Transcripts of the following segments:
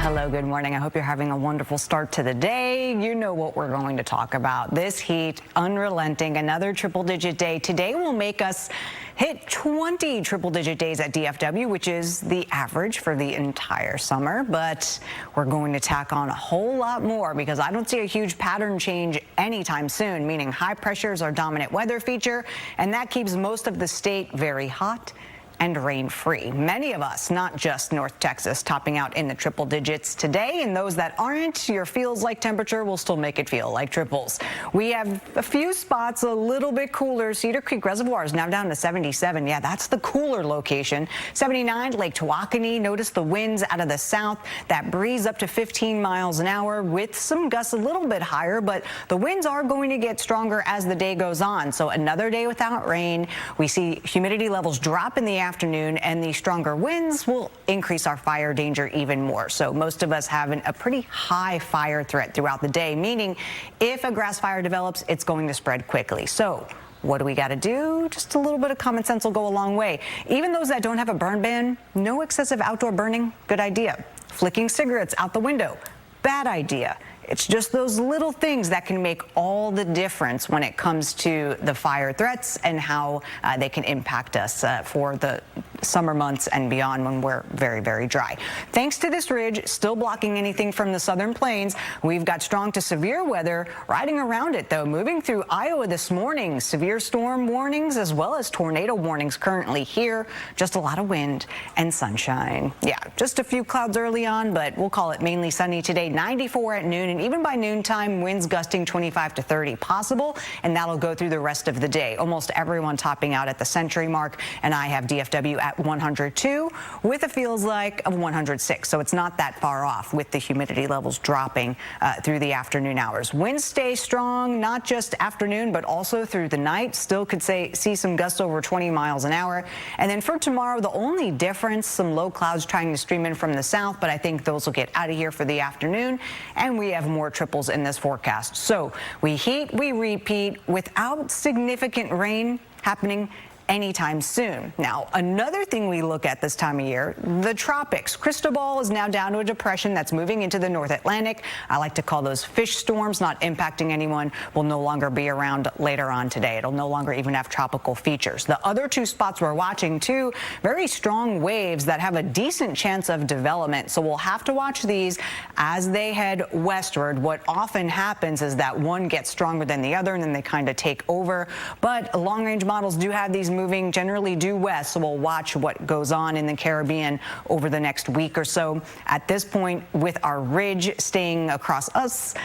Hello, good morning. I hope you're having a wonderful start to the day. You know what we're going to talk about. This heat, unrelenting, another triple-digit day. Today will make us hit 20 triple-digit days at DFW, which is the average for the entire summer. But we're going to tack on a whole lot more because I don't see a huge pattern change anytime soon, meaning high pressure is our dominant weather feature, and that keeps most of the state very hot and rain-free. Many of us, not just North Texas, topping out in the triple digits today, and those that aren't, your feels-like temperature will still make it feel like triples. We have a few spots a little bit cooler. Cedar Creek Reservoir is now down to 77. Yeah, that's the cooler location. 79, Lake Tawakoni. Notice the winds out of the south. That breeze up to 15 miles an hour with some gusts a little bit higher, but the winds are going to get stronger as the day goes on. So another day without rain. We see humidity levels drop in the afternoon, and the stronger winds will increase our fire danger even more. So most of us have a pretty high fire threat throughout the day, meaning if a grass fire develops, it's going to spread quickly. So what do we got to do? Just a little bit of common sense will go a long way. Even those that don't have a burn ban, no excessive outdoor burning, good idea. Flicking cigarettes out the window, bad idea. It's just those little things that can make all the difference when it comes to the fire threats and how they can impact us for the summer months and beyond when we're very, very dry. Thanks to this ridge still blocking anything from the southern plains, we've got strong to severe weather riding around it, though. Moving through Iowa this morning, severe storm warnings as well as tornado warnings currently here. Just a lot of wind and sunshine. Yeah, just a few clouds early on, but we'll call it mainly sunny today. 94 at noon. And even by noontime, winds gusting 25 to 30 possible, and that'll go through the rest of the day. Almost everyone topping out at the century mark, and I have DFW at 102 with a feels like of 106. So it's not that far off with the humidity levels dropping through the afternoon hours. Winds stay strong, not just afternoon, but also through the night. Still could see some gusts over 20 miles an hour. And then for tomorrow, the only difference, some low clouds trying to stream in from the south, but I think those will get out of here for the afternoon, and we have more triples in this forecast. So we heat, we repeat without significant rain happening anytime soon. Now, another thing we look at this time of year, the tropics. Cristobal is now down to a depression that's moving into the North Atlantic. I like to call those fish storms, not impacting anyone, will no longer be around later on today. It'll no longer even have tropical features. The other two spots we're watching, two very strong waves that have a decent chance of development. So we'll have to watch these as they head westward. What often happens is that one gets stronger than the other, and then they kind of take over. But long-range models do have these moving generally due west, so we'll watch what goes on in the Caribbean over the next week or so. At this point, with our ridge staying across us,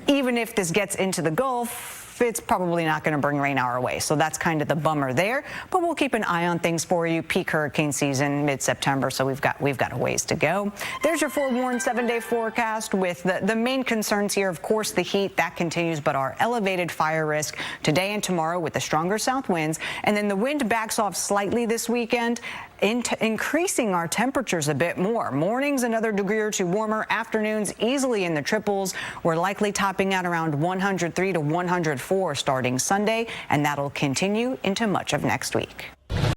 even if this gets into the Gulf, it's probably not going to bring rain our way. So that's kind of the bummer there, but we'll keep an eye on things for you. Peak hurricane season mid-September, so we've got a ways to go. There's your forewarned 7-day forecast with the main concerns here. Of course, the heat that continues, but our elevated fire risk today and tomorrow with the stronger south winds, and then the wind backs off slightly this weekend, increasing our temperatures a bit more. Mornings another degree or two warmer, afternoons easily in the triples. We're likely topping out around 103 to 104 starting Sunday, and that'll continue into much of next week.